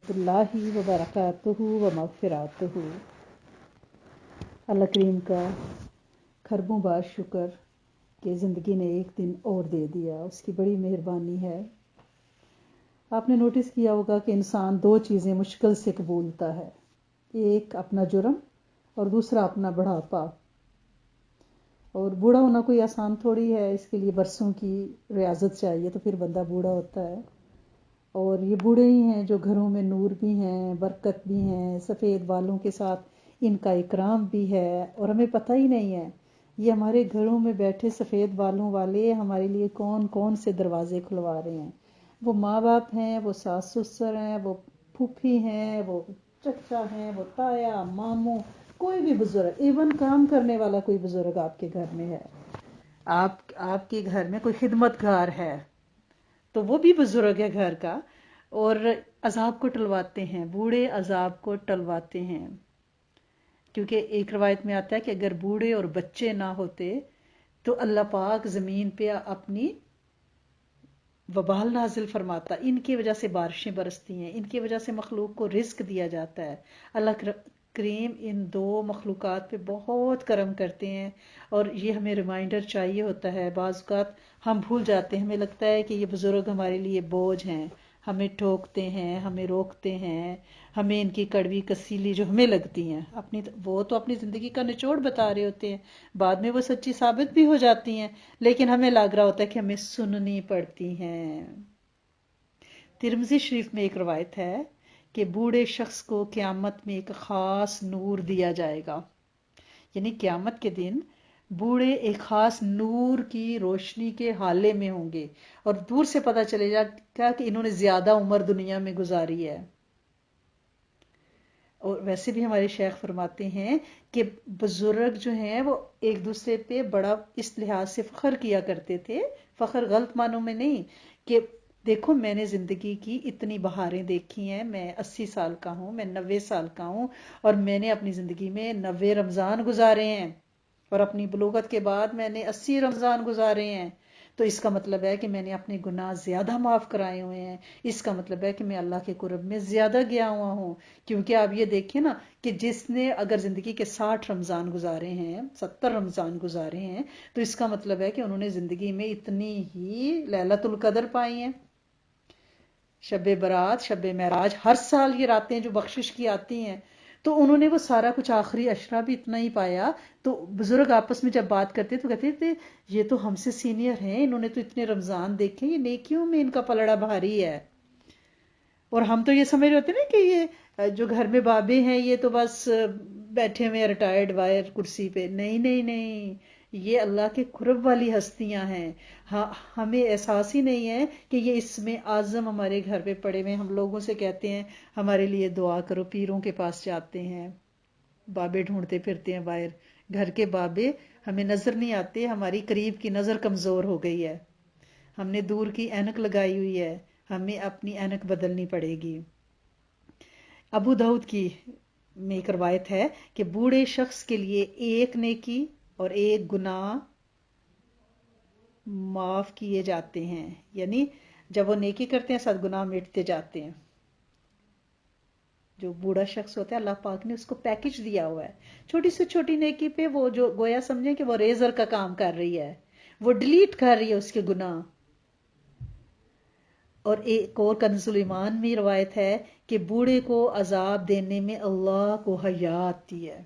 اللہ وبرکاتہ و مغفراتہ۔ اللہ کریم کا خربوں بار شکر کہ زندگی نے ایک دن اور دے دیا، اس کی بڑی مہربانی ہے۔ آپ نے نوٹس کیا ہوگا کہ انسان دو چیزیں مشکل سے قبولتا ہے، ایک اپنا جرم اور دوسرا اپنا بڑھاپا۔ اور بوڑھا ہونا کوئی آسان تھوڑی ہے، اس کے لیے برسوں کی ریاضت چاہیے تو پھر بندہ بوڑھا ہوتا ہے۔ اور یہ بوڑھے ہی ہیں جو گھروں میں نور بھی ہیں، برکت بھی ہیں، سفید بالوں کے ساتھ ان کا اکرام بھی ہے، اور ہمیں پتہ ہی نہیں ہے یہ ہمارے گھروں میں بیٹھے سفید بالوں والے ہمارے لیے کون کون سے دروازے کھلوا رہے ہیں۔ وہ ماں باپ ہیں، وہ ساس سسر ہیں، وہ پھوپھی ہیں، وہ چچا ہیں، وہ تایا ماموں، کوئی بھی بزرگ، ایون کام کرنے والا کوئی بزرگ آپ کے گھر میں ہے، آپ کے گھر میں کوئی خدمت گار ہے تو وہ بھی بزرگ ہے گھر کا، اور عذاب کو ٹلواتے ہیں، بوڑھے عذاب کو ٹلواتے ہیں۔ کیونکہ ایک روایت میں آتا ہے کہ اگر بوڑھے اور بچے نہ ہوتے تو اللہ پاک زمین پہ اپنی وبال نازل فرماتا، ان کی وجہ سے بارشیں برستی ہیں، ان کی وجہ سے مخلوق کو رزق دیا جاتا ہے۔ اللہ کریم ان دو مخلوقات پہ بہت کرم کرتے ہیں، اور یہ ہمیں ریمائنڈر چاہیے ہوتا ہے۔ بعض اوقات ہم بھول جاتے ہیں، ہمیں لگتا ہے کہ یہ بزرگ ہمارے لیے بوجھ ہیں، ہمیں ٹوکتے ہیں، ہمیں روکتے ہیں، ہمیں ان کی کڑوی کسیلی جو ہمیں لگتی ہیں، وہ تو اپنی زندگی کا نچوڑ بتا رہے ہوتے ہیں، بعد میں وہ سچی ثابت بھی ہو جاتی ہیں، لیکن ہمیں لگ رہا ہوتا ہے کہ ہمیں سننی پڑتی ہیں۔ ترمذی شریف میں ایک روایت ہے کہ بوڑھے شخص کو قیامت میں ایک خاص نور دیا جائے گا، یعنی قیامت کے دن بوڑھے ایک خاص نور کی روشنی کے حالے میں ہوں گے، اور دور سے پتہ چلے گا کہ انہوں نے زیادہ عمر دنیا میں گزاری ہے۔ اور ویسے بھی ہمارے شیخ فرماتے ہیں کہ بزرگ جو ہیں وہ ایک دوسرے پہ بڑا اس لحاظ سے فخر کیا کرتے تھے، فخر غلط معنوں میں نہیں، کہ دیکھو میں نے زندگی کی اتنی بہاریں دیکھی ہیں، میں 80 سال کا ہوں، میں 90 سال کا ہوں، اور میں نے اپنی زندگی میں 90 رمضان گزارے ہیں، اور اپنی بلوغت کے بعد میں نے 80 رمضان گزارے ہیں۔ تو اس کا مطلب ہے کہ میں نے اپنے گناہ زیادہ معاف کرائے ہوئے ہیں، اس کا مطلب ہے کہ میں اللہ کے قرب میں زیادہ گیا ہوا ہوں۔ کیونکہ آپ یہ دیکھیں نا کہ جس نے اگر زندگی کے 60 رمضان گزارے ہیں، 70 رمضان گزارے ہیں، تو اس کا مطلب ہے کہ انہوں نے زندگی میں اتنی ہی لیلۃ القدر پائی ہیں، شب برات، شب معراج، ہر سال یہ راتیں جو بخشش کی آتی ہیں، تو انہوں نے وہ سارا کچھ آخری عشرہ بھی اتنا ہی پایا۔ تو بزرگ آپس میں جب بات کرتے تو کہتے تھے یہ تو ہم سے سینئر ہیں، انہوں نے تو اتنے رمضان دیکھے، یہ نیکیوں میں ان کا پلڑا بھاری ہے۔ اور ہم تو یہ سمجھ رہے ہوتے نا کہ یہ جو گھر میں بابے ہیں یہ تو بس بیٹھے ہوئے ریٹائرڈ وائر کرسی پہ، نہیں نہیں نہیں، یہ اللہ کے قرب والی ہستیاں ہیں۔ ہمیں احساس ہی نہیں ہے کہ یہ اس میں اعظم ہمارے گھر پہ پڑے ہوئے، ہم لوگوں سے کہتے ہیں ہمارے لیے دعا کرو، پیروں کے پاس جاتے ہیں، بابے ڈھونڈتے پھرتے ہیں باہر، گھر کے بابے ہمیں نظر نہیں آتے، ہماری قریب کی نظر کمزور ہو گئی ہے، ہم نے دور کی اینک لگائی ہوئی ہے، ہمیں اپنی اینک بدلنی پڑے گی۔ ابو داؤد کی میں ایک روایت ہے کہ بوڑھے شخص کے لیے ایک نیکی اور ایک گناہ معاف کیے جاتے ہیں، یعنی جب وہ نیکی کرتے ہیں ساتھ گناہ مٹتے جاتے ہیں۔ جو بوڑھا شخص ہوتا ہے اللہ پاک نے اس کو پیکج دیا ہوا ہے، چھوٹی سے چھوٹی نیکی پہ وہ جو گویا سمجھیں کہ وہ ریزر کا کام کر رہی ہے، وہ ڈیلیٹ کر رہی ہے اس کے گناہ۔ اور ایک اور کنز ایمان میں روایت ہے کہ بوڑھے کو عذاب دینے میں اللہ کو حیا آتی ہے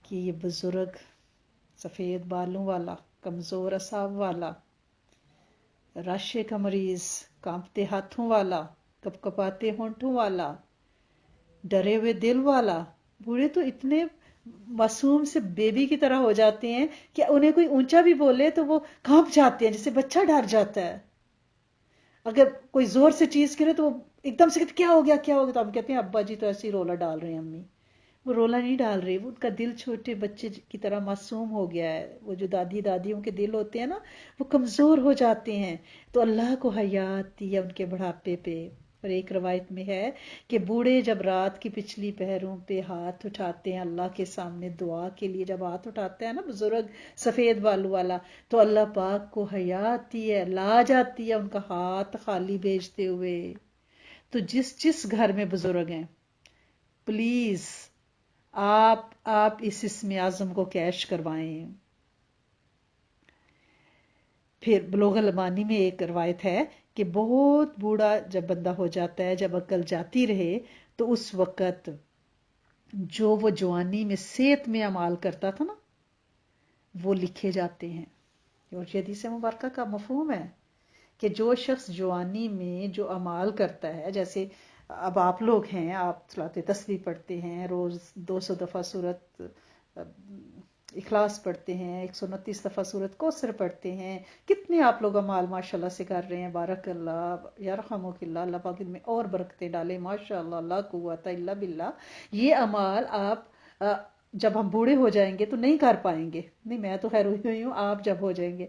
کہ یہ بزرگ سفید بالوں والا، کمزور اعصاب والا، رشے کا مریض، کانپتے ہاتھوں والا، کپ کپاتے ہونٹوں والا، ڈرے ہوئے دل والا، بوڑھے تو اتنے معصوم سے بیبی کی طرح ہو جاتے ہیں کہ انہیں کوئی اونچا بھی بولے تو وہ کانپ جاتے ہیں، جیسے بچہ ڈر جاتا ہے۔ اگر کوئی زور سے چیز کرے تو وہ ایک دم سے کہتے کیا ہو گیا کیا ہو گیا، تو ہم کہتے ہیں ابا جی تو ایسے ہی رولا ڈال رہے ہیں، امی وہ رولا نہیں ڈال رہے، وہ ان کا دل چھوٹے بچے کی طرح معصوم ہو گیا ہے۔ وہ جو دادیوں کے دل ہوتے ہیں نا وہ کمزور ہو جاتے ہیں، تو اللہ کو حیا آتی ہے ان کے بڑھاپے پہ۔ اور ایک روایت میں ہے کہ بوڑھے جب رات کی پچھلی پہروں پہ ہاتھ اٹھاتے ہیں اللہ کے سامنے دعا کے لیے، جب ہاتھ اٹھاتے ہیں نا بزرگ سفید بالوں والا، تو اللہ پاک کو حیا آتی ہے، لاج آتی ہے ان کا ہاتھ خالی بھیجتے ہوئے۔ تو جس گھر میں بزرگ ہیں پلیز آپ اس اسم اعظم کو کیش کروائیں. پھر بلوغ المانی میں ایک روایت ہے کہ بہت بوڑھا جب بندہ ہو جاتا ہے، جب عقل جاتی رہے، تو اس وقت جو وہ جوانی میں صحت میں اعمال کرتا تھا نا، وہ لکھے جاتے ہیں. اور یہ حدیث مبارکہ کا مفہوم ہے کہ جو شخص جوانی میں جو اعمال کرتا ہے، جیسے اب آپ لوگ ہیں، آپ صلاۃ تسبیح پڑھتے ہیں، روز 200 دفعہ سورت اخلاص پڑھتے ہیں، 129 دفعہ سورت کوثر پڑھتے ہیں، کتنے آپ لوگ اعمال ماشاءاللہ سے کر رہے ہیں. بارک اللہ یرحمک اللہ، اللہ پاک ان میں اور برکتیں ڈالے، ماشاءاللہ لا قوت الا باللہ. یہ اعمال آپ جب ہم بوڑھے ہو جائیں گے تو نہیں کر پائیں گے. نہیں، میں تو خیر ہوئی ہوں، آپ جب ہو جائیں گے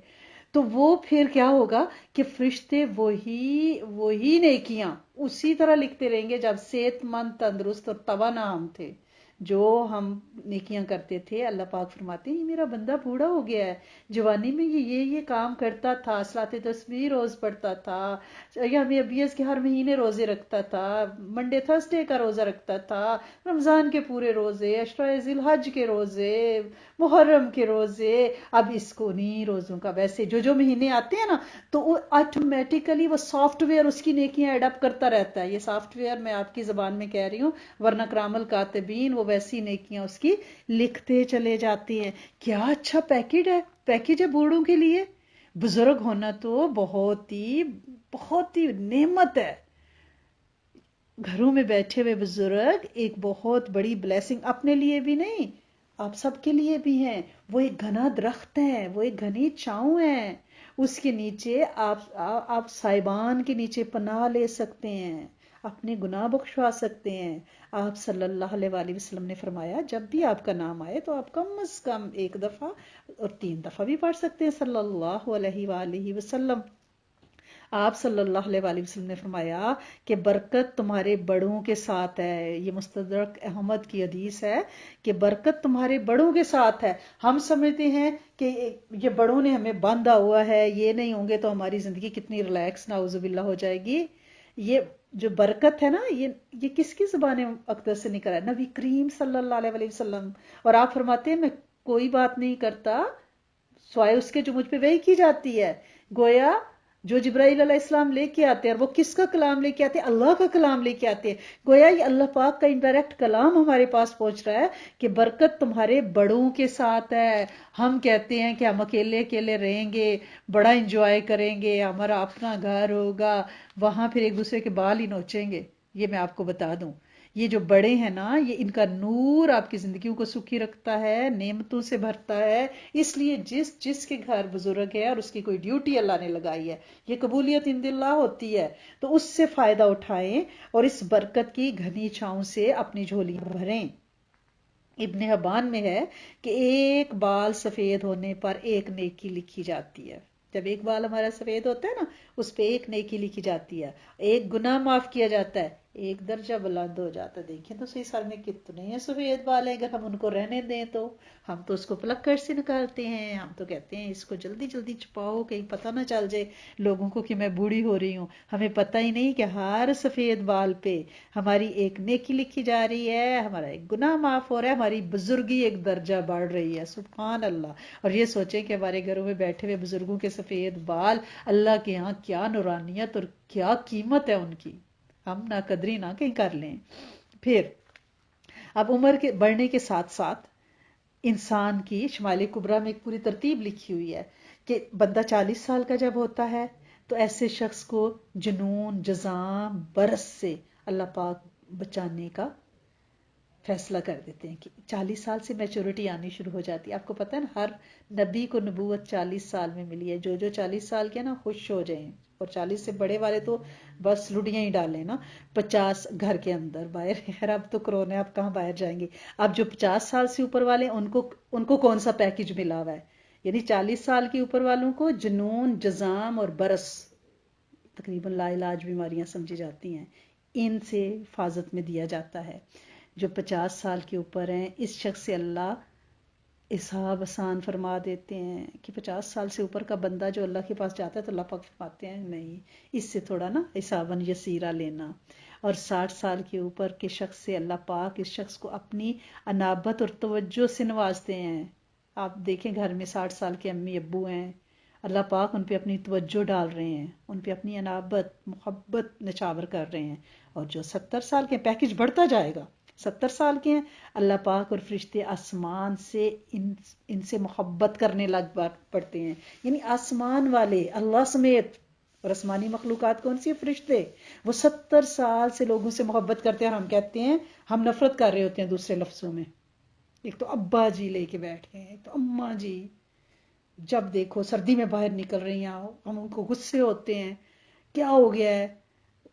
تو وہ پھر کیا ہوگا کہ فرشتے وہی نیکیاں اسی طرح لکھتے رہیں گے جب صحت مند، تندرست اور توانا ہم تھے. جو ہم نیکیاں کرتے تھے، اللہ پاک فرماتے ہیں یہ میرا بندہ بوڑھا ہو گیا ہے، جوانی میں یہ کام کرتا تھا، صلاۃ تسبیح روز پڑھتا تھا، یا ابیس کے ہر مہینے روزے رکھتا تھا، منڈے تھرسڈے کا روزہ رکھتا تھا، رمضان کے پورے روزے، عشرہ ذی الحج کے روزے، محرم کے روزے. اب اس کو نہیں روزوں کا، ویسے جو مہینے آتے ہیں نا تو وہ آٹومیٹیکلی وہ سافٹ ویئر اس کی نیکیاں ایڈ اپ کرتا رہتا ہے. یہ سافٹ ویئر میں آپ کی زبان میں کہہ رہی ہوں، ورنہ کرام الکاتبین وہ ویسی نیکیاں اس کی لکھتے چلے جاتے ہیں. کیا اچھا پیکج ہے بوڑھوں کے لیے. بزرگ ہونا تو بہت ہی نعمت ہے. گھروں میں بیٹھے ہوئے بزرگ ایک بہت بڑی بلیسنگ، اپنے لیے بھی نہیں، آپ سب کے لیے بھی ہیں. وہ ایک گھنا درخت ہے، وہ ایک گھنی چھاؤں ہے، اس کے نیچے آپ صاحبان کے نیچے پناہ لے سکتے ہیں، اپنے گناہ بخشوا سکتے ہیں. آپ صلی اللہ علیہ وآلہ وسلم نے فرمایا جب بھی آپ کا نام آئے تو آپ کم از کم 1 دفعہ اور 3 دفعہ بھی پڑھ سکتے ہیں صلی اللہ علیہ وآلہ وسلم. آپ صلی اللہ علیہ وآلہ وسلم نے فرمایا کہ برکت تمہارے بڑوں کے ساتھ ہے. یہ مستدرک احمد کی حدیث ہے کہ برکت تمہارے بڑوں کے ساتھ ہے. ہم سمجھتے ہیں کہ یہ بڑوں نے ہمیں باندھا ہوا ہے، یہ نہیں ہوں گے تو ہماری زندگی کتنی ریلیکس نعوذ باللہ ہو جائے گی. یہ جو برکت ہے نا، یہ کس کی زبان اقدس سے نکلا ہے؟ نبی کریم صلی اللہ علیہ وآلہ وسلم. اور آپ فرماتے ہیں میں کوئی بات نہیں کرتا سوائے اس کے جو مجھ پہ وحی کی جاتی ہے. گویا جو جبرائیل علیہ السلام لے کے آتے ہیں، اور وہ کس کا کلام لے کے آتے ہیں؟ اللہ کا کلام لے کے آتے ہیں. گویا یہ اللہ پاک کا انڈائریکٹ کلام ہمارے پاس پہنچ رہا ہے کہ برکت تمہارے بڑوں کے ساتھ ہے. ہم کہتے ہیں کہ ہم اکیلے رہیں گے، بڑا انجوائے کریں گے، ہمارا اپنا گھر ہوگا، وہاں پھر ایک دوسرے کے بال ہی نوچیں گے. یہ میں آپ کو بتا دوں، یہ جو بڑے ہیں نا، یہ ان کا نور آپ کی زندگیوں کو سکھی رکھتا ہے، نعمتوں سے بھرتا ہے. اس لیے جس کے گھر بزرگ ہے اور اس کی کوئی ڈیوٹی اللہ نے لگائی ہے، یہ قبولیت عند اللہ ہوتی ہے، تو اس سے فائدہ اٹھائیں اور اس برکت کی گھنی چھاؤں سے اپنی جھولی بھریں. ابن حبان میں ہے کہ ایک بال سفید ہونے پر ایک نیکی لکھی جاتی ہے. جب ایک بال ہمارا سفید ہوتا ہے نا، اس پہ ایک نیکی لکھی جاتی ہے، ایک گناہ معاف کیا جاتا ہے، ایک درجہ بلند ہو جاتا ہے. دیکھیں تو صحیح، سر میں کتنے ہیں سفید بال ہیں، اگر ہم ان کو رہنے دیں تو ہم تو اس کو پلکڑ سے نکالتے ہیں. ہم تو کہتے ہیں اس کو جلدی جلدی چھپاؤ کہیں پتہ نہ چل جائے لوگوں کو کہ میں بوڑھی ہو رہی ہوں. ہمیں پتہ ہی نہیں کہ ہر سفید بال پہ ہماری ایک نیکی لکھی جا رہی ہے، ہمارا ایک گناہ معاف ہو رہا ہے، ہماری بزرگی ایک درجہ بڑھ رہی ہے. سبحان اللہ. اور یہ سوچیں کہ ہمارے گھروں میں بیٹھے ہوئے بزرگوں کے سفید بال، اللہ کے ہاں کیا نورانیت اور کیا قیمت ہے ان کی، ہم نہ قدری نہ کہیں کر لیں. پھر اب عمر کے بڑھنے کے ساتھ ساتھ انسان کی شمال کبریٰ میں ایک پوری ترتیب لکھی ہوئی ہے کہ بندہ 40 سال کا جب ہوتا ہے تو ایسے شخص کو جنون، جذام، برس سے اللہ پاک بچانے کا فیصلہ کر دیتے ہیں کہ 40 سال سے میچورٹی آنی شروع ہو جاتی ہے. آپ کو پتہ ہے نا، ہر نبی کو نبوت 40 سال میں ملی ہے. جو 40 سال کے نا خوش ہو جائیں، اور 40 سے بڑے والے تو بس لڑیاں ہی ڈالیں نا. 50 گھر کے اندر، باہر خیر اب تو کرونا، اب کہاں باہر جائیں گے. اب جو 50 سال سے اوپر والے ان کو کون سا پیکج ملا ہوا ہے؟ یعنی 40 سال کے اوپر والوں کو جنون، جذام اور برس، تقریباً لا علاج بیماریاں سمجھی جاتی ہیں، ان سے حفاظت میں دیا جاتا ہے. جو 50 سال کے اوپر ہیں اس شخص سے اللہ حساب آسان فرما دیتے ہیں کہ 50 سال سے اوپر کا بندہ جو اللہ کے پاس جاتا ہے تو اللہ پاک فرماتے ہیں نہیں، اس سے تھوڑا نا حساباً یسیرا لینا. اور 60 سال کے اوپر کے شخص سے اللہ پاک اس شخص کو اپنی انابت اور توجہ سے نوازتے ہیں. آپ دیکھیں گھر میں 60 سال کے امی ابو ہیں، اللہ پاک ان پہ اپنی توجہ ڈال رہے ہیں، ان پہ اپنی انابت محبت نچھاور کر رہے ہیں. اور جو 70 سال کے پیکج بڑھتا جائے گا، 70 سال کے ہیں، اللہ پاک اور فرشتے آسمان سے ان سے محبت کرنے لگ پڑتے ہیں. یعنی آسمان والے اللہ سمیت، اور آسمانی مخلوقات کون سی؟ فرشتے. وہ 70 سال سے لوگوں سے محبت کرتے ہیں، اور ہم کہتے ہیں ہم نفرت کر رہے ہوتے ہیں دوسرے لفظوں میں. ایک تو ابا جی لے کے بیٹھے ہیں، ایک تو اماں جی، جب دیکھو سردی میں باہر نکل رہی ہیں ہم ان کو غصے ہوتے ہیں، کیا ہو گیا ہے؟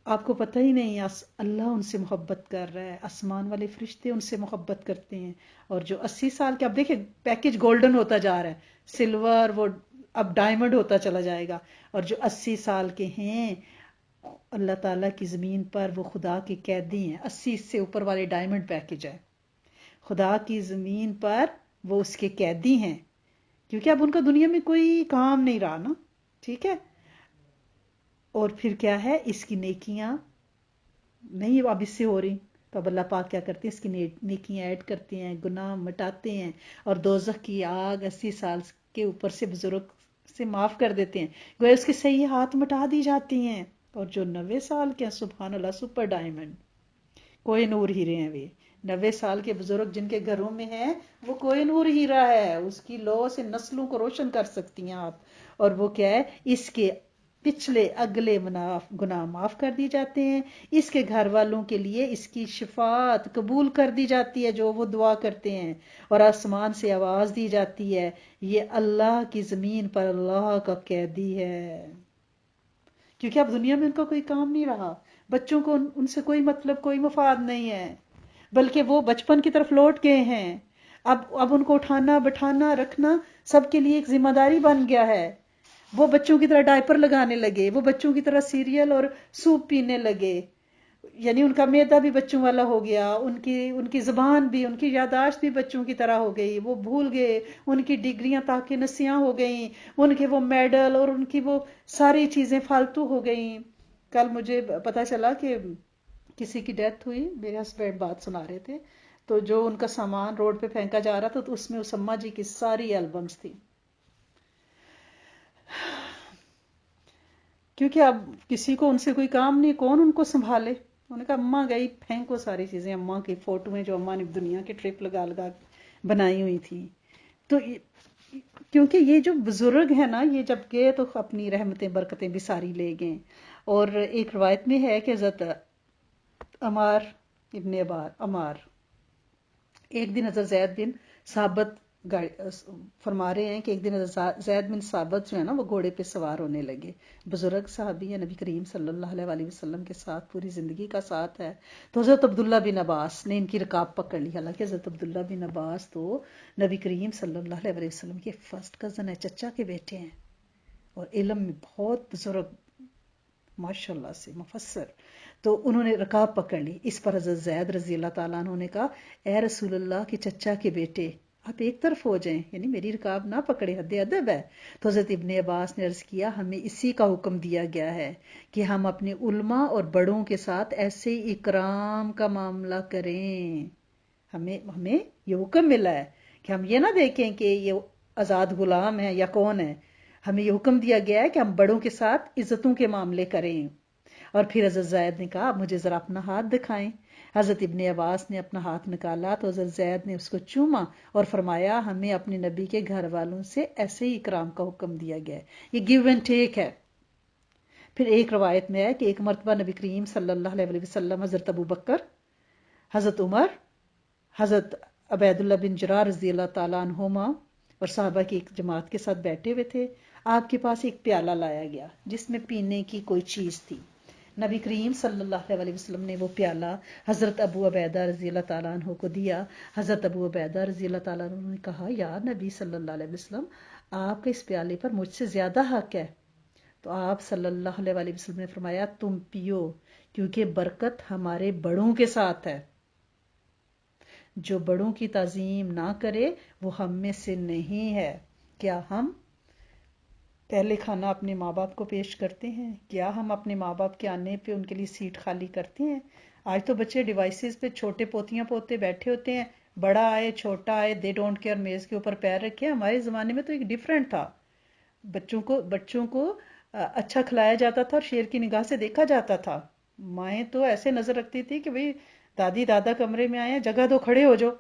آپ کو پتہ ہی نہیں، اللہ ان سے محبت کر رہا ہے، آسمان والے فرشتے ان سے محبت کرتے ہیں. اور جو 80 سال کے، اب دیکھیں پیکج گولڈن ہوتا جا رہا ہے، سلور وہ اب ڈائمنڈ ہوتا چلا جائے گا. اور جو 80 سال کے ہیں، اللہ تعالیٰ کی زمین پر وہ خدا کے قیدی ہیں. 80 سے اوپر والے ڈائمنڈ پیکج ہے، خدا کی زمین پر وہ اس کے قیدی ہیں، کیونکہ اب ان کا دنیا میں کوئی کام نہیں رہا نا. ٹھیک ہے. اور پھر کیا ہے، اس کی نیکیاں نہیں اب اس سے ہو رہی، تو اب اللہ پاک کیا کرتے ہیں، اس کی نیکیاں ایڈ کرتے ہیں، گناہ مٹاتے ہیں، اور دوزخ کی آگ 80 سال کے اوپر سے بزرگ سے معاف کر دیتے ہیں، گویا اس کے صحیح ہاتھ مٹا دی جاتی ہیں. اور جو 90 سال کے ہیں، سبحان اللہ، سپر ڈائمنڈ، کوہ نور ہیرے ہیں. وہ 90 سال کے بزرگ جن کے گھروں میں ہیں، وہ کوہ نور ہیرا ہے، اس کی لو سے نسلوں کو روشن کر سکتی ہیں آپ. اور وہ کیا ہے، اس کے پچھلے اگلے گناہ معاف کر دی جاتے ہیں، اس کے گھر والوں کے لیے اس کی شفاعت قبول کر دی جاتی ہے جو وہ دعا کرتے ہیں، اور آسمان سے آواز دی جاتی ہے، یہ اللہ کی زمین پر اللہ کا قیدی ہے. کیونکہ اب دنیا میں ان کا کوئی کام نہیں رہا، بچوں کو ان سے کوئی مطلب، کوئی مفاد نہیں ہے، بلکہ وہ بچپن کی طرف لوٹ گئے ہیں. اب ان کو اٹھانا بٹھانا رکھنا سب کے لیے ایک ذمہ داری بن گیا ہے. وہ بچوں کی طرح ڈائپر لگانے لگے، وہ بچوں کی طرح سیریل اور سوپ پینے لگے، یعنی ان کا معدہ بھی بچوں والا ہو گیا، ان کی زبان بھی، ان کی یادداشت بھی بچوں کی طرح ہو گئی. وہ بھول گئے، ان کی ڈگریاں تاکہ نسیاں ہو گئیں، ان کے وہ میڈل اور ان کی وہ ساری چیزیں فالتو ہو گئیں. کل مجھے پتا چلا کہ کسی کی ڈیتھ ہوئی، میرے ہسبینڈ بات سنا رہے تھے، تو جو ان کا سامان روڈ پہ پھینکا جا رہا تھا، تو اس میں اس اماں جی کی ساری البمز تھی. کیونکہ اب کسی کو ان سے کوئی کام نہیں، کون ان کو سنبھالے. انہوں نے کہا اماں گئی، پھینکو ساری چیزیں. اماں کی فوٹو ہیں جو اماں نے دنیا کے ٹرپ لگا لگا بنائی ہوئی تھی. تو کیونکہ یہ جو بزرگ ہیں نا، یہ جب گئے تو اپنی رحمتیں برکتیں بھی ساری لے گئے. اور ایک روایت میں ہے کہ حضرت عمار ایک دن حضرت زید بن ثابت فرما رہے ہیں کہ ایک دن حضرت زید بن ثابت جو ہے نا، وہ گھوڑے پہ سوار ہونے لگے. بزرگ صحابی ہیں، نبی کریم صلی اللہ علیہ وسلم کے ساتھ پوری زندگی کا ساتھ ہے. تو حضرت عبداللہ بن عباس نے ان کی رکاب پکڑ لی. حالانکہ حضرت عبداللہ بن عباس تو نبی کریم صلی اللہ علیہ وسلم کے فرسٹ کزن ہے، چچا کے بیٹے ہیں، اور علم میں بہت بزرگ، ماشاءاللہ سے مفسر. تو انہوں نے رکاب پکڑ لی. اس پر حضرت زید رضی اللہ تعالیٰ عنہ نے کہا، اے رسول اللہ کے چچا کے بیٹے، آپ ایک طرف ہو جائیں، یعنی میری رکاب نہ پکڑے، حد ادب ہے. تو حضرت ابن عباس نے عرض کیا، ہمیں اسی کا حکم دیا گیا ہے کہ ہم اپنے علماء اور بڑوں کے ساتھ ایسے ہی اکرام کا معاملہ کریں. ہمیں یہ حکم ملا ہے کہ ہم یہ نہ دیکھیں کہ یہ آزاد غلام ہے یا کون ہے. ہمیں یہ حکم دیا گیا ہے کہ ہم بڑوں کے ساتھ عزتوں کے معاملے کریں. اور پھر حضرت زید نے کہا، مجھے ذرا اپنا ہاتھ دکھائیں. حضرت ابن عباس نے اپنا ہاتھ نکالا تو حضرت زید نے اس کو چوما اور فرمایا، ہمیں اپنے نبی کے گھر والوں سے ایسے ہی اکرام کا حکم دیا گیا ہے. یہ گیو اینڈ ٹیک ہے. پھر ایک روایت میں ہے کہ ایک مرتبہ نبی کریم صلی اللہ علیہ وسلم حضرت ابو بکر، حضرت عمر، حضرت عبید اللہ بن جرار رضی اللہ تعالیٰ عنہما اور صحابہ کی ایک جماعت کے ساتھ بیٹھے ہوئے تھے. آپ کے پاس ایک پیالہ لایا گیا جس میں پینے کی کوئی چیز تھی. نبی کریم صلی اللہ علیہ وسلم نے وہ پیالہ حضرت ابو عبیدہ رضی اللہ تعالیٰ عنہ کو دیا. حضرت ابو عبیدہ رضی اللہ تعالیٰ عنہ نے کہا، یا نبی صلی اللہ علیہ وسلم، آپ کا اس پیالے پر مجھ سے زیادہ حق ہے. تو آپ صلی اللہ علیہ وسلم نے فرمایا، تم پیو، کیونکہ برکت ہمارے بڑوں کے ساتھ ہے. جو بڑوں کی تعظیم نہ کرے وہ ہم میں سے نہیں ہے. کیا ہم پہلے کھانا اپنے ماں باپ کو پیش کرتے ہیں؟ کیا ہم اپنے ماں باپ کے آنے پہ ان کے لیے سیٹ خالی کرتے ہیں؟ آج تو بچے ڈیوائسز پہ چھوٹے پوتیاں پوتے بیٹھے ہوتے ہیں، بڑا آئے چھوٹا آئے دے ڈونٹ کیئر، میز کے اوپر پیر رکھے. ہمارے زمانے میں تو ایک ڈفرینٹ تھا. بچوں کو اچھا کھلایا جاتا تھا اور شیر کی نگاہ سے دیکھا جاتا تھا. مائیں تو ایسے نظر رکھتی تھی کہ بھئی دادی دادا کمرے میں آئے ہیں، جگہ دو، کھڑے ہو جاؤ،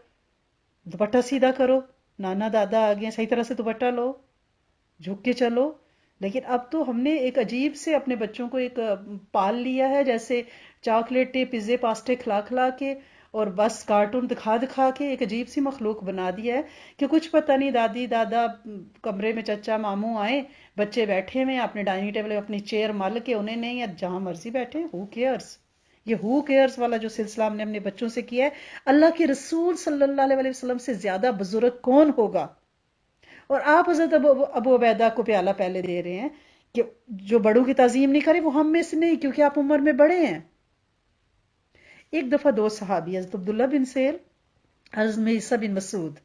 دوپٹہ سیدھا کرو، نانا دادا آ گئے صحیح طرح سے دوپٹہ لو، جھک کے چلو. لیکن اب تو ہم نے ایک عجیب سے اپنے بچوں کو ایک پال لیا ہے، جیسے چاکلیٹیں پیزے پاستے کھلا کھلا کے اور بس کارٹون دکھا دکھا کے ایک عجیب سی مخلوق بنا دیا ہے کہ کچھ پتہ نہیں. دادی دادا کمرے میں، چچا ماموں آئے، بچے بیٹھے ہوئے اپنے ڈائننگ ٹیبل اپنی چیئر مل کے، انہیں نہیں یا جہاں مرضی بیٹھے. ہو کیئرس؟ یہ ہو کیئرس والا جو سلسلہ ہم نے اپنے بچوں سے کیا ہے. اللہ کے رسول صلی اللہ علیہ وسلم سے زیادہ بزرگ کون ہوگا؟ اور آپ حضرت ابو عبیدہ کو پیالہ پہلے دے رہے ہیں کہ جو بڑوں کی تعظیم نہیں کرے وہ ہم میں سے نہیں، کیونکہ آپ عمر میں بڑے ہیں. ایک دفعہ دو صحابی حضرت عبداللہ بن سیر، حضرت عیسیٰ بن مسعود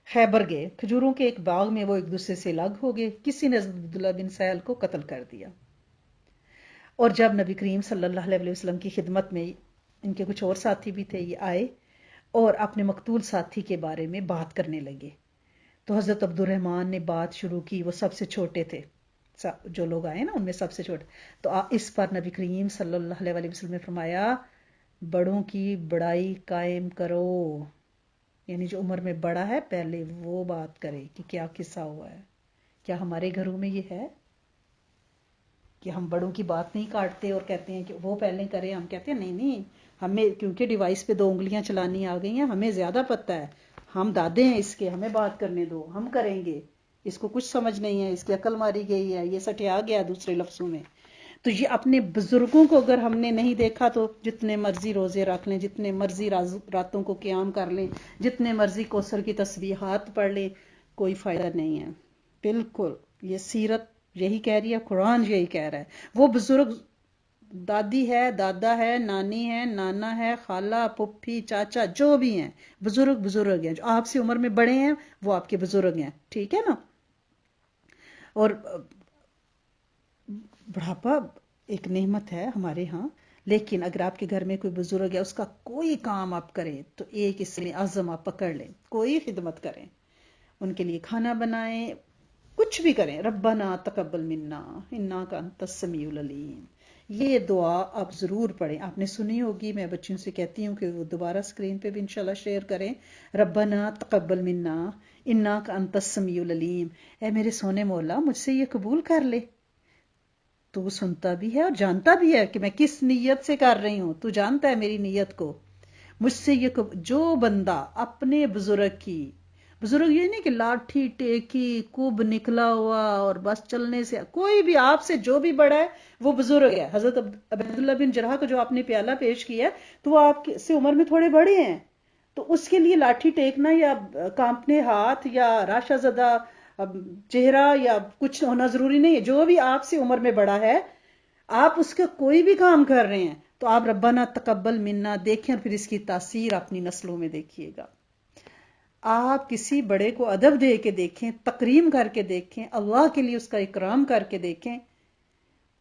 خیبر گئے. کھجوروں کے ایک باغ میں وہ ایک دوسرے سے الگ ہو گئے. کسی نے حضرت عبداللہ بن سہل کو قتل کر دیا. اور جب نبی کریم صلی اللہ علیہ وسلم کی خدمت میں ان کے کچھ اور ساتھی بھی تھے، یہ آئے اور اپنے مقتول ساتھی کے بارے میں بات کرنے لگے. تو حضرت عبد الرحمن نے بات شروع کی. وہ سب سے چھوٹے تھے، جو لوگ آئے نا ان میں سب سے چھوٹے. تو اس پر نبی کریم صلی اللہ علیہ وسلم نے فرمایا بڑوں کی بڑائی قائم کرو. یعنی جو عمر میں بڑا ہے پہلے وہ بات کرے کہ کیا قصہ ہوا ہے. کیا ہمارے گھروں میں یہ ہے کہ ہم بڑوں کی بات نہیں کاٹتے اور کہتے ہیں کہ وہ پہلے کرے؟ ہم کہتے ہیں نہیں نہیں، ہمیں کیونکہ ڈیوائس پہ 2 انگلیاں چلانی آ گئی ہیں، ہمیں زیادہ پتہ ہے، ہم دادے ہیں اس کے، ہمیں بات کرنے دو، ہم کریں گے. اس کو کچھ سمجھ نہیں ہے، اس کی عقل ماری گئی ہے، یہ سٹیا گیا دوسرے لفظوں میں. تو یہ اپنے بزرگوں کو اگر ہم نے نہیں دیکھا تو جتنے مرضی روزے رکھ لیں، جتنے مرضی راتوں کو قیام کر لیں، جتنے مرضی کوثر کی تسبیحات پڑھ لیں، کوئی فائدہ نہیں ہے. بالکل یہ سیرت یہی کہہ رہی ہے، قرآن یہی کہہ رہا ہے. وہ بزرگ دادی ہے، دادا ہے، نانی ہے، نانا ہے، خالہ پھپھی چاچا جو بھی ہیں، بزرگ بزرگ ہیں. جو آپ سے عمر میں بڑے ہیں وہ آپ کے بزرگ ہیں. ٹھیک ہے نا؟ اور بڑھاپا ایک نعمت ہے ہمارے ہاں، لیکن اگر آپ کے گھر میں کوئی بزرگ ہے، اس کا کوئی کام آپ کریں تو ایک اس میں عزم آپ پکڑ لیں، کوئی خدمت کریں، ان کے لیے کھانا بنائیں، کچھ بھی کریں. ربنا تقبل منا انک انت السمیع العلیم، یہ دعا آپ ضرور پڑھیں. آپ نے سنی ہوگی، میں بچوں سے کہتی ہوں کہ وہ دوبارہ سکرین پہ بھی انشاءاللہ شیئر کریں. ربنا تقبل منا انک انت السمیع العلیم، اے میرے سونے مولا مجھ سے یہ قبول کر لے. تو وہ سنتا بھی ہے اور جانتا بھی ہے کہ میں کس نیت سے کر رہی ہوں، تو جانتا ہے میری نیت کو. مجھ سے یہ جو بندہ اپنے بزرگ کی، بزرگ یہ نہیں کہ لاٹھی ٹیکی کوب نکلا ہوا اور بس چلنے سے، کوئی بھی آپ سے جو بھی بڑا ہے وہ بزرگ ہے. حضرت عبداللہ بن جرح کو جو آپ نے پیالہ پیش کیا تو وہ آپ سے عمر میں تھوڑے بڑے ہیں، تو اس کے لیے لاٹھی ٹیکنا یا کانپنے ہاتھ یا راشا زدہ چہرہ یا کچھ ہونا ضروری نہیں ہے. جو بھی آپ سے عمر میں بڑا ہے، آپ اس کا کوئی بھی کام کر رہے ہیں تو آپ ربنا تقبل منا دیکھیں اور پھر اس کی تاثیر اپنی نسلوں میں دیکھیے گا. آپ کسی بڑے کو ادب دے کے دیکھیں، تکریم کر کے دیکھیں، اللہ کے لیے اس کا اکرام کر کے دیکھیں،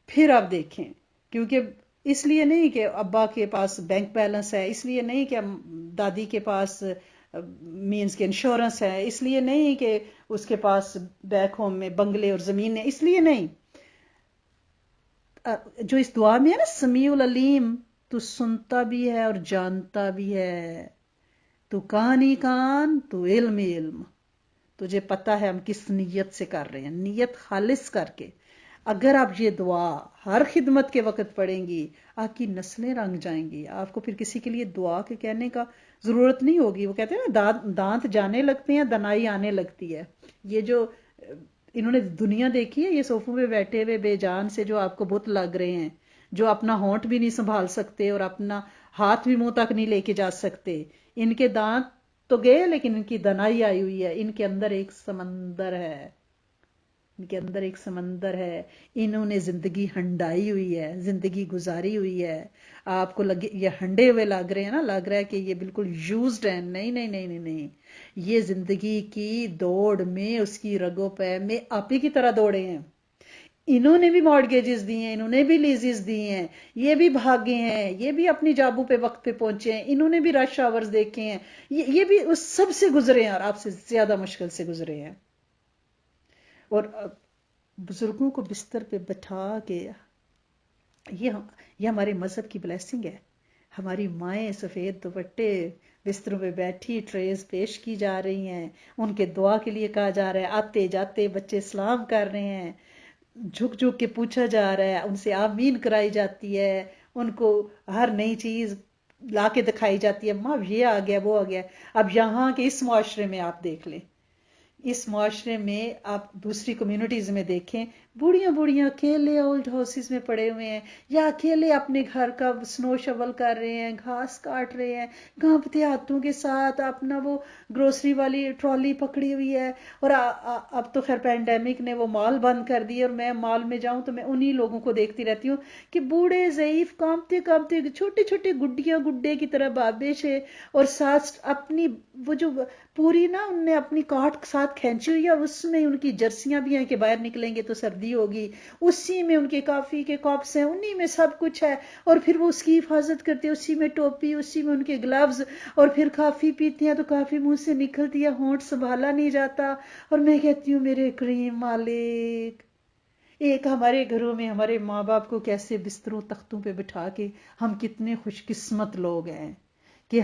پھر آپ دیکھیں. کیونکہ اس لیے نہیں کہ ابا کے پاس بینک بیلنس ہے، اس لیے نہیں کہ دادی کے پاس مینز کے انشورنس ہے، اس لیے نہیں کہ اس کے پاس بیک ہوم میں بنگلے اور زمین ہے، اس لیے نہیں. جو اس دعا میں ہے نا سمیع العلیم، تو سنتا بھی ہے اور جانتا بھی ہے، تو کان ہی کان تو علم ہی علم. تجھے پتا ہے ہم کس نیت سے کر رہے ہیں، نیت خالص کر کے. اگر آپ یہ دعا ہر خدمت کے وقت پڑھیں گی، آپ کی نسلیں رنگ جائیں گی. آپ کو پھر کسی کے لیے دعا کے کہنے کا ضرورت نہیں ہوگی. وہ کہتے ہیں نا دانت جانے لگتے ہیں، دنائی آنے لگتی ہے. یہ جو انہوں نے دنیا دیکھی ہے، یہ صوفوں پہ بیٹھے ہوئے بے جان سے جو آپ کو بت لگ رہے ہیں، جو اپنا ہونٹ بھی نہیں سنبھال سکتے اور اپنا ہاتھ بھی منہ تک نہیں لے کے جا سکتے. ان کے دانت تو گئے لیکن ان کی دنائی آئی ہوئی ہے. ان کے اندر ایک سمندر ہے، ان کے اندر ایک سمندر ہے. انہوں نے زندگی ہنڈائی ہوئی ہے، زندگی گزاری ہوئی ہے. آپ کو لگے یہ ہنڈے ہوئے لگ رہے ہیں نا، لگ رہا ہے کہ یہ بالکل یوزڈ ہیں. نہیں نہیں نہیں نہیں نہیں، یہ زندگی کی دوڑ میں، اس کی رگوں پہ میں آپ ہی کی طرح دوڑے ہیں. انہوں نے بھی مارگیجز دیے ہیں، انہوں نے بھی لیزز دیے ہیں، یہ بھی بھاگے ہیں، یہ بھی اپنی جابوں پہ وقت پہ پہنچے ہیں، انہوں نے بھی رش آورز دیکھے ہیں، یہ بھی اس سب سے گزرے ہیں اور آپ سے زیادہ مشکل سے گزرے ہیں. اور بزرگوں کو بستر پہ بٹھا کے یہ ہمارے مذہب کی بلیسنگ ہے. ہماری مائیں سفید دوپٹے بستروں پہ بیٹھی ٹریز پیش کی جا رہی ہیں، ان کے دعا کے لیے کہا جا رہا ہے، آتے جاتے بچے سلام کر رہے ہیں، جھک جھک کے پوچھا جا رہا ہے، ان سے آمین کرائی جاتی ہے، ان کو ہر نئی چیز لا کے دکھائی جاتی ہے، ماں یہ آ گیا وہ آ گیا. اب یہاں کے اس معاشرے میں آپ دیکھ لیں، اس معاشرے میں آپ دوسری کمیونٹیز میں دیکھیں، بوڑھیاں بوڑھیاں اکیلے اولڈ ہاؤسز میں پڑے ہوئے ہیں، یا اکیلے اپنے گھر کا سنو شول کر رہے ہیں، گھاس کاٹ رہے ہیں، کانپتے ہاتھوں کے ساتھ اپنا وہ گروسری والی ٹرالی پکڑی ہوئی ہے. اور اب تو خیر پینڈیمک نے وہ مال بند کر دی، اور میں مال میں جاؤں تو میں انہی لوگوں کو دیکھتی رہتی ہوں کہ بوڑھے ضعیف کانپتے کانپتے چھوٹے چھوٹے گڈیاں گڈے کی طرح بابے سے، اور ساتھ اپنی وہ جو پوری نا ان نے اپنی کاٹ ساتھ کھینچی ہوئی ہے، اور اس میں ان کی جرسیاں بھی ہیں کہ باہر نکلیں گے تو سردی ہوگی، اسی میں ان کے کافی کے کاپس ہیں، انہی میں سب کچھ ہے، اور پھر وہ اس کی حفاظت کرتے ہیں، اسی میں ٹوپی، اسی میں ان کے گلوز، اور پھر کافی پیتے ہیں تو کافی منہ سے نکلتی ہے، ہونٹ سنبھالا نہیں جاتا. اور میں کہتی ہوں میرے کریم مالک، ایک ہمارے گھروں میں ہمارے ماں باپ کو کیسے بستروں تختوں پہ بٹھا کے، ہم کتنے خوش قسمت لوگ ہیں کہ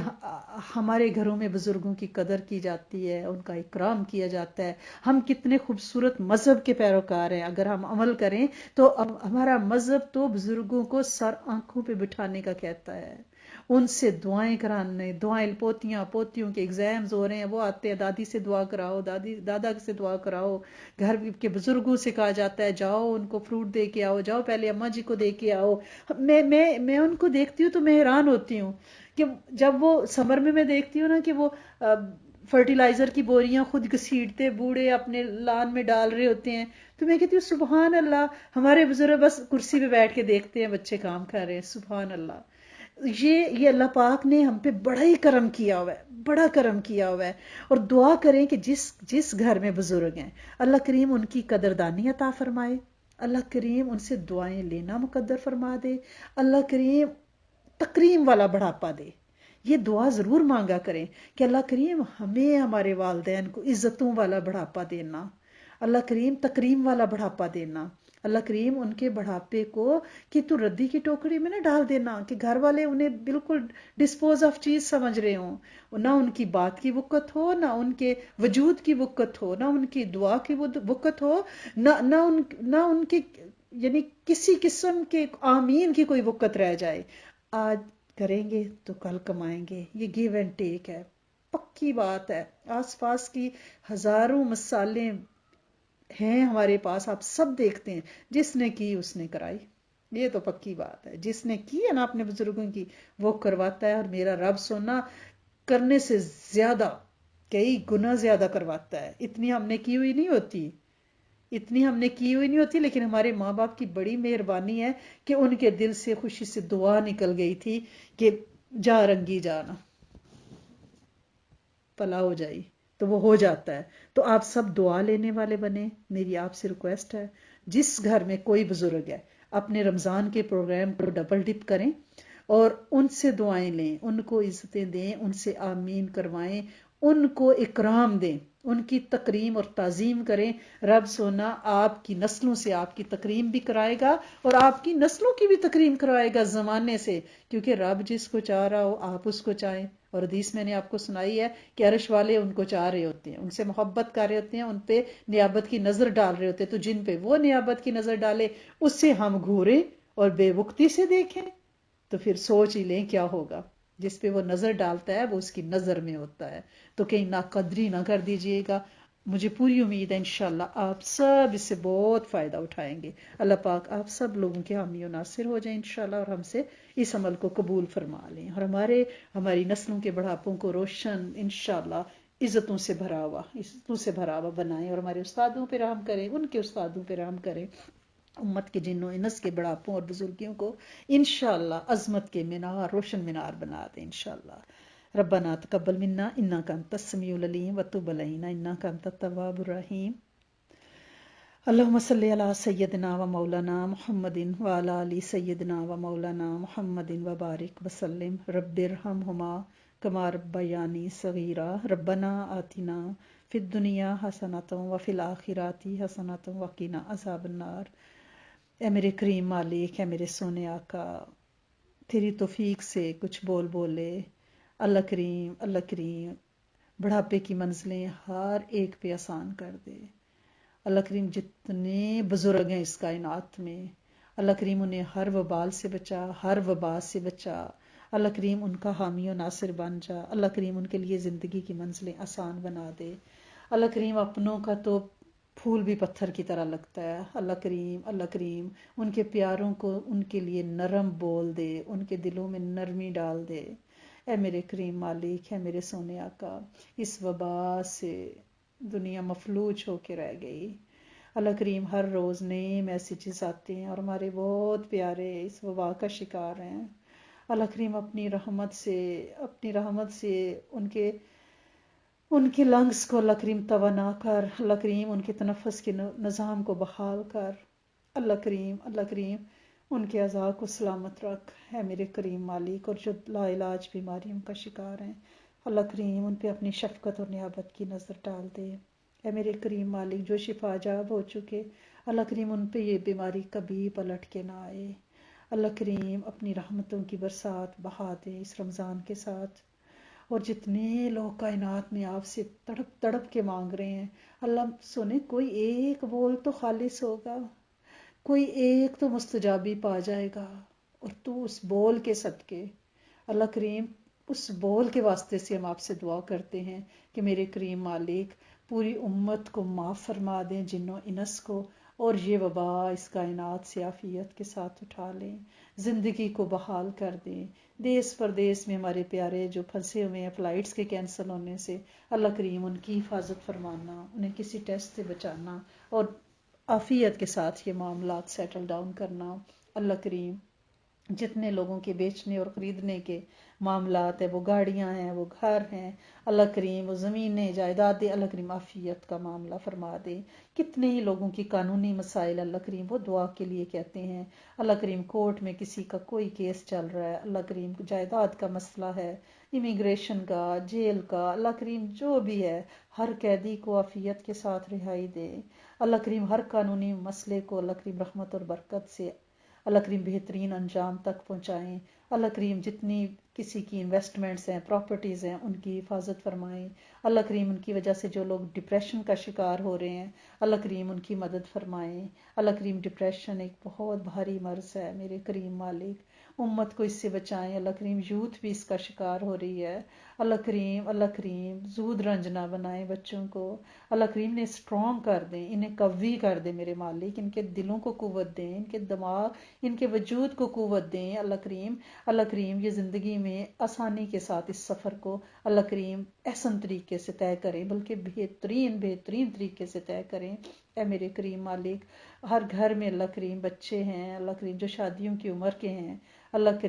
ہمارے گھروں میں بزرگوں کی قدر کی جاتی ہے، ان کا اکرام کیا جاتا ہے. ہم کتنے خوبصورت مذہب کے پیروکار ہیں، اگر ہم عمل کریں تو ہمارا مذہب تو بزرگوں کو سر آنکھوں پہ بٹھانے کا کہتا ہے، ان سے دعائیں کرانے، دعائیں پوتیاں پوتیوں کے ایگزامز ہو رہے ہیں، وہ آتے ہیں دادی سے دعا کراؤ، دادی دادا سے دعا کراؤ. گھر کے بزرگوں سے کہا جاتا ہے جاؤ ان کو فروٹ دے کے آؤ، جاؤ پہلے اماں جی کو دے کے آؤ. میں ان کو دیکھتی ہوں تو میں حیران ہوتی ہوں کہ جب وہ سمر میں دیکھتی ہوں نا کہ وہ فرٹیلائزر کی بوریاں خود گھسیٹتے بوڑھے اپنے لان میں ڈال رہے ہوتے ہیں، تو میں کہتی ہوں سبحان اللہ، ہمارے بزرگ بس کرسی پہ بیٹھ کے دیکھتے ہیں بچے کام کر رہے ہیں. سبحان اللہ، یہ اللہ پاک نے ہم پہ بڑا ہی کرم کیا ہوا ہے، بڑا کرم کیا ہوا ہے. اور دعا کریں کہ جس گھر میں بزرگ ہیں اللہ کریم ان کی قدردانی عطا فرمائے، اللہ کریم ان سے دعائیں لینا مقدر فرما دے، اللہ کریم تکریم والا بڑھاپا دے. یہ دعا ضرور مانگا کریں کہ اللہ کریم ہمیں ہمارے والدین کو عزتوں والا بڑھاپا دینا، اللہ کریم تکریم والا بڑھاپا دینا، اللہ کریم ان کے بڑھاپے کو کہ تو ردی کی ٹوکری میں نہ ڈال دینا کہ گھر والے انہیں بالکل ڈسپوز آف چیز سمجھ رہے ہوں، نہ ان کی بات کی وقت ہو، نہ ان کے وجود کی وقت ہو، نہ ان کی دعا کی وقت ہو، نہ ان کے یعنی کسی قسم کے آمین کی کوئی وقت رہ جائے. آج کریں گے تو کل کمائیں گے، یہ گیو اینڈ ٹیک ہے، پکی بات ہے. آس پاس کی ہزاروں مثالیں ہیں ہمارے پاس، آپ سب دیکھتے ہیں، جس نے کی اس نے کرائی، یہ تو پکی بات ہے. جس نے کی ہے نا اپنے بزرگوں کی وہ کرواتا ہے، اور میرا رب سونا کرنے سے زیادہ کئی گنا زیادہ کرواتا ہے. اتنی ہم نے کی ہوئی نہیں ہوتی، اتنی ہم نے کی ہوئی نہیں ہوتی، لیکن ہمارے ماں باپ کی بڑی مہربانی ہے کہ ان کے دل سے خوشی سے دعا نکل گئی تھی کہ جا رنگی جانا پلا ہو جائی، تو وہ ہو جاتا ہے. تو آپ سب دعا لینے والے بنے. میری آپ سے ریکویسٹ ہے جس گھر میں کوئی بزرگ ہے اپنے رمضان کے پروگرام کو ڈبل ڈپ کریں اور ان سے دعائیں لیں، ان کو عزتیں دیں، ان سے آمین کروائیں، ان کو اکرام دیں، ان کی تکریم اور تعظیم کریں. رب سونا آپ کی نسلوں سے آپ کی تکریم بھی کرائے گا اور آپ کی نسلوں کی بھی تکریم کروائے گا زمانے سے، کیونکہ رب جس کو چاہ رہا ہو آپ اس کو چاہیں. اور حدیث میں نے آپ کو سنائی ہے کہ عرش والے ان کو چاہ رہے ہوتے ہیں، ان سے محبت کر رہے ہوتے ہیں، ان پہ نیابت کی نظر ڈال رہے ہوتے ہیں. تو جن پہ وہ نیابت کی نظر ڈالے اس سے ہم گھوریں اور بے وقتی سے دیکھیں تو پھر سوچ ہی لیں کیا ہوگا. جس پہ وہ نظر ڈالتا ہے وہ اس کی نظر میں ہوتا ہے. تو کہیں ناقدری نہ کر دیجئے گا. مجھے پوری امید ہے انشاءاللہ آپ سب اس سے بہت فائدہ اٹھائیں گے. اللہ پاک آپ سب لوگوں کے حامی و ناصر ہو جائیں انشاءاللہ، اور ہم سے اس عمل کو قبول فرما لیں، اور ہماری نسلوں کے بڑھاپوں کو روشن انشاءاللہ عزتوں سے بھرا ہوا بنائیں، اور ہمارے استادوں پہ رحم کریں، ان کے استادوں پہ رحم کریں. امت کے جنوں انس کے بڑھاپوں اور بزرگیوں کو انشاءاللہ عظمت کے مینار، روشن مینار بنا دیں انشاءاللہ. ربنا تقبل منا انک انت السمیع العلیم وتب علینا انک انت التواب الرحیم. اللہم صلی علی سیدنا و مولانا محمد و علی آل سیدنا و مولانا محمد و بارک وسلم رب ارحمہما کما ربیانی صغیرا ربنا آتنا فی الدنیا حسنۃ و فی الآخرۃ حسنۃ وقنا عذاب النار۔ اے میرے کریم مالک، اے میرے سونے آقا، تیری توفیق سے کچھ بول بولے۔ اللہ کریم بڑھاپے کی منزلیں ہر ایک پہ آسان کر دے۔ اللہ کریم جتنے بزرگ ہیں اس کائنات میں، اللہ کریم انہیں ہر وبال سے بچا، ہر وبا سے بچا۔ اللہ کریم ان کا حامی و ناصر بن جا۔ اللہ کریم ان کے لیے زندگی کی منزلیں آسان بنا دے۔ اللہ کریم اپنوں کا تو پھول بھی پتھر کی طرح لگتا ہے۔ اللہ کریم ان کے پیاروں کو ان کے لیے نرم بول دے، ان کے دلوں میں نرمی ڈال دے۔ اے میرے کریم مالک، ہے میرے سونے آقا، اس وبا سے دنیا مفلوج ہو کے رہ گئی۔ اللہ کریم ہر روز نئے میسیجز آتے ہیں اور ہمارے بہت پیارے اس وبا کا شکار ہیں۔ اللہ کریم اپنی رحمت سے ان کے لنگز کو اللہ کریم توانا کر، اللہ کریم ان کے تنفس کے نظام کو بحال کر۔ اللہ کریم ان کے اعضاء کو سلامت رکھ، ہے میرے کریم مالک۔ اور جو لا علاج بیماریوں کا شکار ہیں، اللہ کریم ان پہ اپنی شفقت اور نیابت کی نظر ڈال دے۔ اے میرے کریم مالک، جو شفا جاب ہو چکے، اللہ کریم ان پہ یہ بیماری کبھی پلٹ کے نہ آئے۔ اللہ کریم اپنی رحمتوں کی برسات بہا دے اس رمضان کے ساتھ۔ اور جتنے لوگ کائنات میں آپ سے تڑپ تڑپ کے مانگ رہے ہیں، اللہ سنے کوئی ایک بول تو خالص ہوگا، کوئی ایک تو مستجابی پا جائے گا، اور تو اس بول کے صدقے، اللہ کریم اس بول کے واسطے سے ہم آپ سے دعا کرتے ہیں کہ میرے کریم مالک پوری امت کو معاف فرما دیں، جنوں انس کو، اور یہ وبا اس کائنات سے عافیت کے ساتھ اٹھا لیں، زندگی کو بحال کر دیں۔ دیس پردیس میں ہمارے پیارے جو پھنسے ہوئے ہیں فلائٹس کے کینسل ہونے سے، اللہ کریم ان کی حفاظت فرمانا، انہیں کسی ٹیسٹ سے بچانا، اور عافیت کے ساتھ یہ معاملات سیٹل ڈاؤن کرنا۔ اللہ کریم جتنے لوگوں کے بیچنے اور خریدنے کے معاملات ہیں، وہ گاڑیاں ہیں، وہ گھر ہیں، اللہ کریم وہ زمینیں جائیدادیں، اللہ کریم عافیت کا معاملہ فرما دے۔ کتنے ہی لوگوں کی قانونی مسائل اللہ کریم وہ دعا کے لیے کہتے ہیں۔ اللہ کریم کورٹ میں کسی کا کوئی کیس چل رہا ہے، اللہ کریم جائیداد کا مسئلہ ہے، امیگریشن کا، جیل کا، اللہ کریم جو بھی ہے، ہر قیدی کو عافیت کے ساتھ رہائی دے۔ اللہ کریم ہر قانونی مسئلے کو اللہ کریم رحمت اور برکت سے اللہ کریم بہترین انجام تک پہنچائیں۔ اللہ کریم جتنی کسی کی انویسٹمنٹس ہیں، پراپرٹیز ہیں، ان کی حفاظت فرمائیں۔ اللہ کریم ان کی وجہ سے جو لوگ ڈپریشن کا شکار ہو رہے ہیں، اللہ کریم ان کی مدد فرمائیں۔ اللہ کریم ڈپریشن ایک بہت بھاری مرض ہے، میرے کریم مالک امت کو اس سے بچائیں۔ اللہ کریم یوتھ بھی اس کا شکار ہو رہی ہے، اللہ کریم زود رنج نہ بنائیں بچوں کو، اللہ کریم انہیں اسٹرانگ کر دیں، انہیں قوی کر دیں میرے مالک، ان کے دلوں کو قوت دیں، ان کے دماغ، ان کے وجود کو قوت دیں۔ اللہ کریم یہ زندگی میں آسانی کے ساتھ اس سفر کو اللہ کریم احسن طریقے سے طے کریں، بلکہ بہترین طریقے سے طے کریں۔ اے میرے کریم مالک ہر گھر میں اللہ کریم بچے ہیں، اللہ کریم جو شادیوں کی عمر کے ہیں، اللہ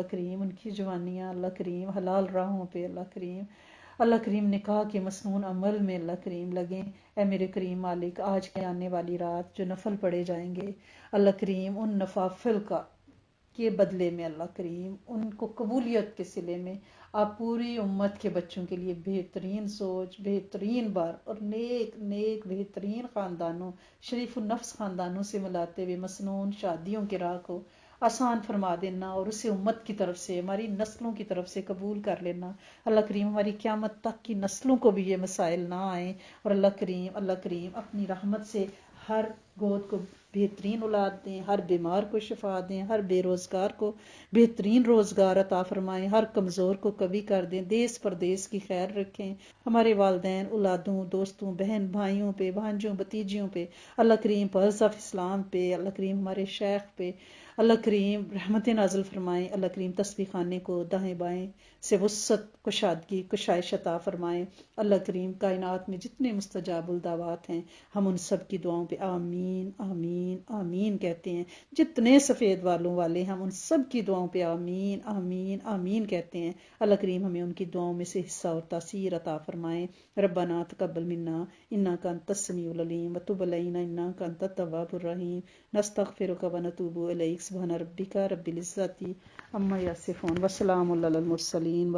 کریم ان کی جوانیاں اللہ کریم حلال راہوں پہ اللہ کریم نکاح کے مسنون عمل میں اللہ کریم لگیں۔ اے میرے کریم مالک آج کے آنے والی رات جو نفل پڑے جائیں گے، اللہ کریم ان نفافل کے بدلے میں اللہ کریم ان کو قبولیت کے صلے میں آپ پوری امت کے بچوں کے لیے بہترین سوچ، بہترین بار اور نیک بہترین خاندانوں، شریف النفس خاندانوں سے ملاتے ہوئے مسنون شادیوں کے راہ کو آسان فرما دینا، اور اسے امت کی طرف سے، ہماری نسلوں کی طرف سے قبول کر لینا۔ اللہ کریم ہماری قیامت تک کی نسلوں کو بھی یہ مسائل نہ آئیں، اور اللہ کریم اپنی رحمت سے ہر گود کو بہترین اولاد دیں، ہر بیمار کو شفا دیں، ہر بے روزگار کو بہترین روزگار عطا فرمائیں، ہر کمزور کو قوی کر دیں، دیس پردیس کی خیر رکھیں، ہمارے والدین، اولادوں، دوستوں، بہن بھائیوں پہ، بھانجوں، بھتیجیوں پہ، اللہ کریم پر عزت اسلام پہ، اللہ کریم ہمارے شیخ پہ، اللہ کریم رحمت نازل فرمائیں، اللہ کریم تسبیح خانے کو دائیں بائیں سے وسعت کشادگی کشائش عطا فرمائیں۔ اللہ کریم کائنات میں جتنے مستجاب الدعوات ہیں ہم ان سب کی دعاؤں پہ آمین آمین آمین کہتے ہیں، جتنے سفید والوں والے ہم ان سب کی دعاؤں پہ آمین آمین آمین کہتے ہیں۔ اللہ کریم ہمیں ان کی دعاؤں میں سے حصہ اور تاثیر عطا فرمائیں۔ ربنا تقبل منا انک انت السمیع العلیم وتب علینا انک انت التواب الرحیم نستغفرک ونتوب الیک سبحان ربک رب العزة عما یصفون وسلام علی المرسلین